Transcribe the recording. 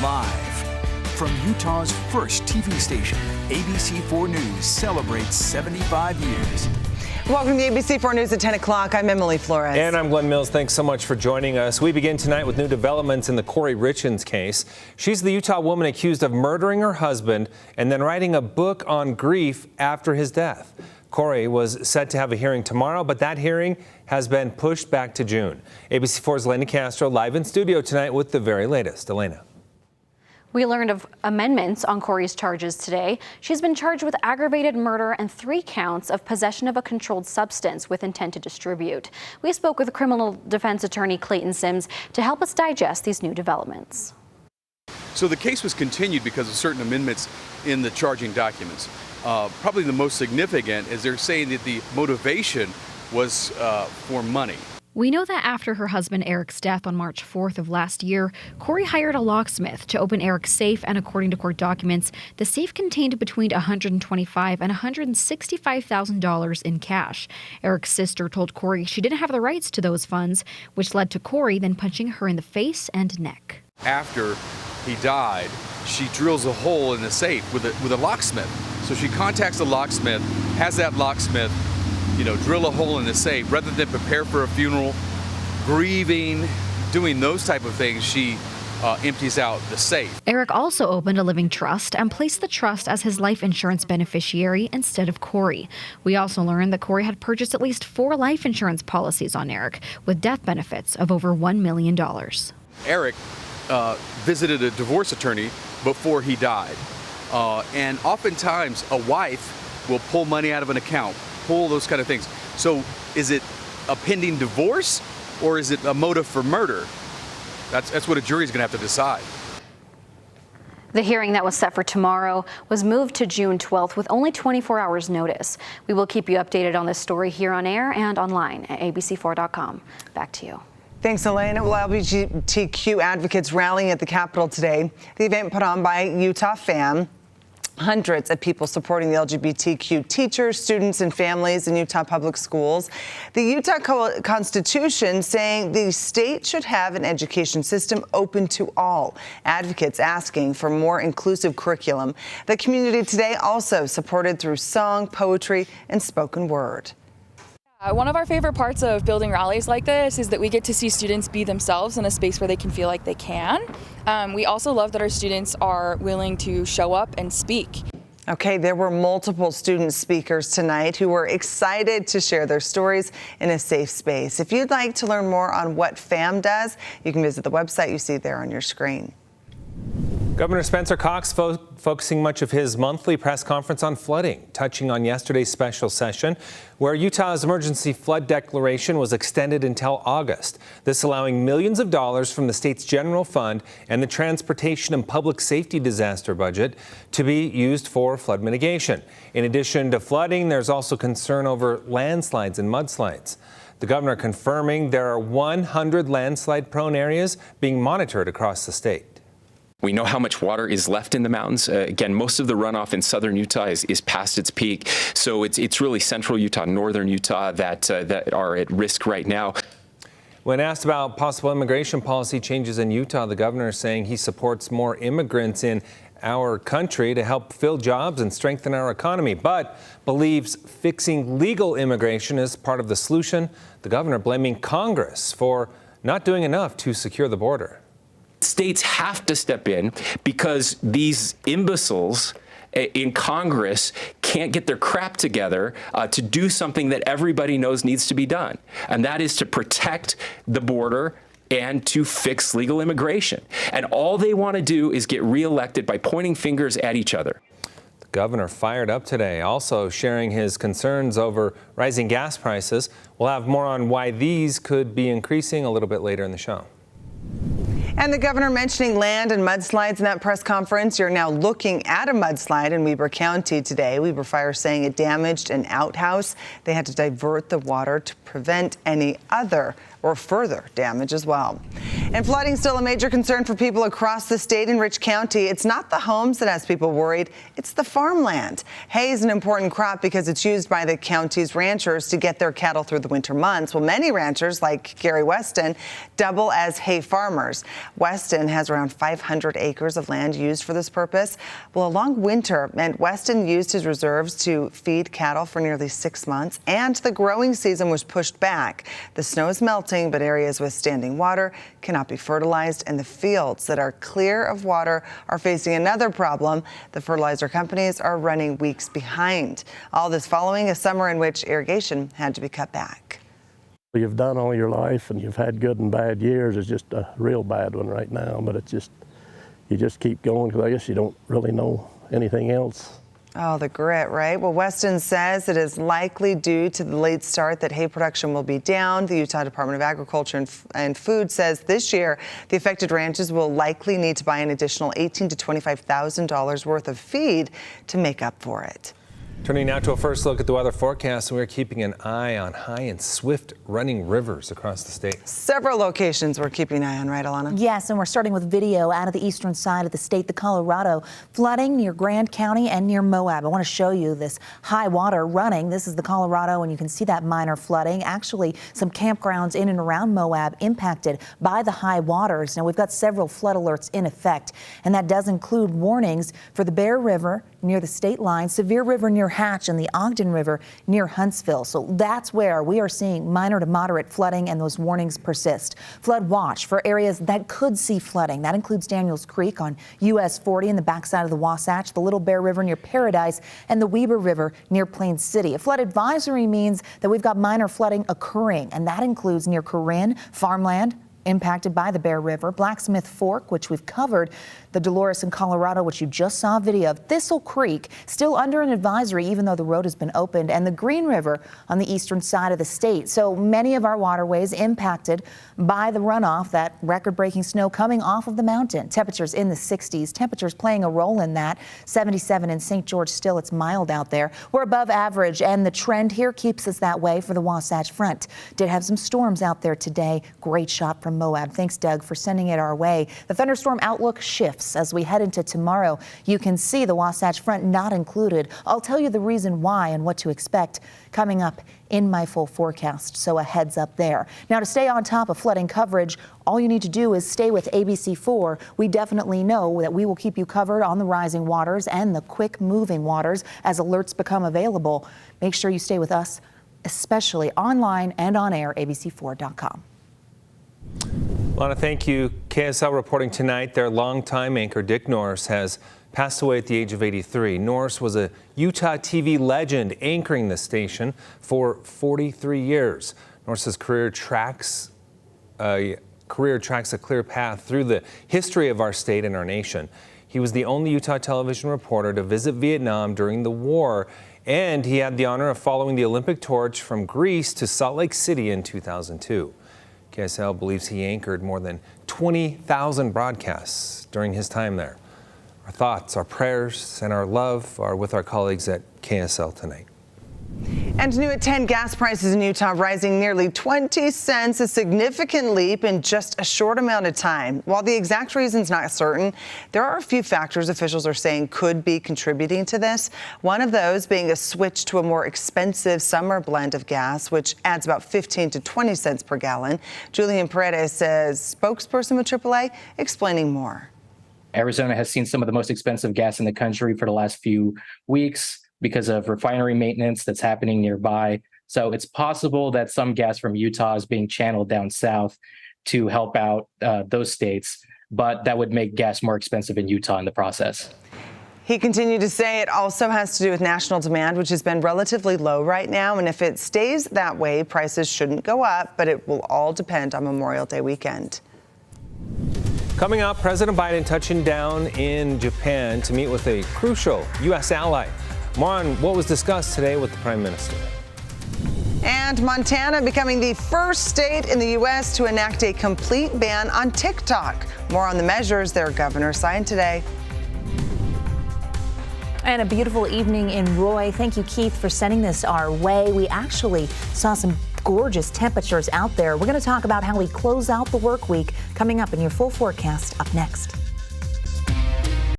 Live from Utah's first TV station, ABC4 News celebrates 75 years. Welcome to ABC4 News at 10 o'clock. I'm Emily Flores. And I'm Glenn Mills. Thanks so much for joining us. We begin tonight with new developments in the Kouri Richins case. She's the Utah woman accused of murdering her husband and then writing a book on grief after his death. Kouri was set to have a hearing tomorrow, but that hearing has been pushed back to June. ABC4's Elena Castro live in studio tonight with the very latest. Elena. We learned of amendments on Kouri's charges today. She's been charged with aggravated murder and 3 counts of possession of a controlled substance with intent to distribute. We spoke with criminal defense attorney Clayton Sims to help us digest these new developments. So the case was continued because of certain amendments in the charging documents. Probably the most significant is they're saying that the motivation was for money. We know that after her husband Eric's death on March 4th of last year, Kouri hired a locksmith to open Eric's safe, and according to court documents, the safe contained between $125,000 and $165,000 in cash. Eric's sister told Kouri she didn't have the rights to those funds, which led to Kouri then punching her in the face and neck. After he died, she drills a hole in the safe with a locksmith. So she contacts the locksmith, has that locksmith drill a hole in the safe. Rather than prepare for a funeral, grieving, doing those type of things, she empties out the safe. Eric also opened a living trust and placed the trust as his life insurance beneficiary instead of Kouri. We also learned that Kouri had purchased at least 4 life insurance policies on Eric with death benefits of over $1 million. Eric visited a divorce attorney before he died. And oftentimes a wife will pull money out of an account, pull those kind of things. So is it a pending divorce or is it a motive for murder? That's what a jury's gonna have to decide. The hearing that was set for tomorrow was moved to June 12th with only 24 hours notice. We will keep you updated on this story here on air and online at abc4.com. Back to you. Thanks, Elena. Well, LGBTQ advocates rallying at the Capitol today. The event put on by Utah FAM. Hundreds of people supporting the LGBTQ teachers, students, and families in Utah public schools. The Utah Constitution saying the state should have an education system open to all. Advocates asking for more inclusive curriculum. The community today also supported through song, poetry, and spoken word. One of our favorite parts of building rallies like this is that we get to see students be themselves in a space where they can feel like they can. We also love that our students are willing to show up and speak. Okay, there were multiple student speakers tonight who were excited to share their stories in a safe space. If you'd like to learn more on what FAM does, you can visit the website you see there on your screen. Governor Spencer Cox focusing much of his monthly press conference on flooding, touching on yesterday's special session where Utah's emergency flood declaration was extended until August. This allowing millions of dollars from the state's general fund and the transportation and public safety disaster budget to be used for flood mitigation. In addition to flooding, there's also concern over landslides and mudslides. The governor confirming there are 100 landslide-prone areas being monitored across the state. We know how much water is left in the mountains. Again, most of the runoff in southern Utah is past its peak. So it's really central Utah, northern Utah that are at risk right now. When asked about possible immigration policy changes in Utah, the governor is saying he supports more immigrants in our country to help fill jobs and strengthen our economy, but believes fixing legal immigration is part of the solution. The governor blaming Congress for not doing enough to secure the border. States have to step in because these imbeciles in Congress can't get their crap together to do something that everybody knows needs to be done, and that is to protect the border and to fix legal immigration. And all they want to do is get reelected by pointing fingers at each other. The governor fired up today, also sharing his concerns over rising gas prices. We'll have more on why these could be increasing a little bit later in the show. And the governor mentioning land and mudslides in that press conference. You're now looking at a mudslide in Weber County today. Weber Fire saying it damaged an outhouse. They had to divert the water to prevent any other or further damage as well. And flooding still a major concern for people across the state in Rich County. It's not the homes that has people worried, it's the farmland. Hay is an important crop because it's used by the county's ranchers to get their cattle through the winter months. Well, many ranchers, like Gary Weston, double as hay farmers. Weston has around 500 acres of land used for this purpose. Well, a long winter meant Weston used his reserves to feed cattle for nearly 6 months, and the growing season was pushed back. The snow is melting, but areas with standing water cannot be fertilized, and the fields that are clear of water are facing another problem. The fertilizer companies are running weeks behind. All this following a summer in which irrigation had to be cut back. You've done all your life and you've had good and bad years. It's just a real bad one right now, but it's just, you just keep going because I guess you don't really know anything else. Oh, the grit, right? Well, Weston says it is likely due to the late start that hay production will be down. The Utah Department of Agriculture and Food says this year the affected ranches will likely need to buy an additional $18,000 to $25,000 worth of feed to make up for it. Turning now to a first look at the weather forecast, we're keeping an eye on high and swift running rivers across the state. Several locations we're keeping an eye on, right, Alana? Yes, and we're starting with video out of the eastern side of the state, the Colorado, flooding near Grand County and near Moab. I want to show you this high water running. This is the Colorado, and you can see that minor flooding. Actually, some campgrounds in and around Moab impacted by the high waters. Now, we've got several flood alerts in effect, and that does include warnings for the Bear River near the state line, Severe River near Hatch, and the Ogden River near Huntsville. So that's where we are seeing minor to moderate flooding, and those warnings persist. Flood watch for areas that could see flooding. That includes Daniels Creek on US 40 in the backside of the Wasatch, the Little Bear River near Paradise, and the Weber River near Plain City. A flood advisory means that we've got minor flooding occurring, and that includes near Corinne, farmland impacted by the Bear River, Blacksmith Fork, which we've covered, the Dolores in Colorado, which you just saw a video of, Thistle Creek, still under an advisory even though the road has been opened, and the Green River on the eastern side of the state. So many of our waterways impacted by the runoff, that record-breaking snow coming off of the mountain. Temperatures in the 60s, temperatures playing a role in that. 77 in St. George still, it's mild out there. We're above average, and the trend here keeps us that way for the Wasatch Front. Did have some storms out there today. Great shot from Moab. Thanks, Doug, for sending it our way. The thunderstorm outlook shifts as we head into tomorrow. You can see the Wasatch Front not included. I'll tell you the reason why and what to expect coming up in my full forecast, so a heads up there. Now, to stay on top of flooding coverage, all you need to do is stay with ABC4. We definitely know that we will keep you covered on the rising waters and the quick moving waters as alerts become available. Make sure you stay with us, especially online and on air, abc4.com. Lana, thank you. KSL reporting tonight their longtime anchor Dick Nourse has passed away at the age of 83. Nourse was a Utah TV legend anchoring the station for 43 years. Nourse's career tracks a clear path through the history of our state and our nation. He was the only Utah television reporter to visit Vietnam during the war, and he had the honor of following the Olympic torch from Greece to Salt Lake City in 2002. KSL believes he anchored more than 20,000 broadcasts during his time there. Our thoughts, our prayers, and our love are with our colleagues at KSL tonight. And new at 10, gas prices in Utah rising nearly 20 cents, a significant leap in just a short amount of time. While the exact reason's not certain, there are a few factors officials are saying could be contributing to this. One of those being a switch to a more expensive summer blend of gas, which adds about 15 to 20 cents per gallon. Julian Paredes says spokesperson with AAA explaining more. Arizona has seen some of the most expensive gas in the country for the last few weeks because of refinery maintenance that's happening nearby. So it's possible that some gas from Utah is being channeled down south to help out those states, but that would make gas more expensive in Utah in the process. He continued to say it also has to do with national demand, which has been relatively low right now. And if it stays that way, prices shouldn't go up, but it will all depend on Memorial Day weekend. Coming up, President Biden touching down in Japan to meet with a crucial U.S. ally. More on what was discussed today with the Prime Minister. And Montana becoming the first state in the U.S. to enact a complete ban on TikTok. More on the measures their governor signed today. And a beautiful evening in Roy. Thank you, Keith, for sending this our way. We actually saw some gorgeous temperatures out there. We're going to talk about how we close out the work week coming up in your full forecast up next.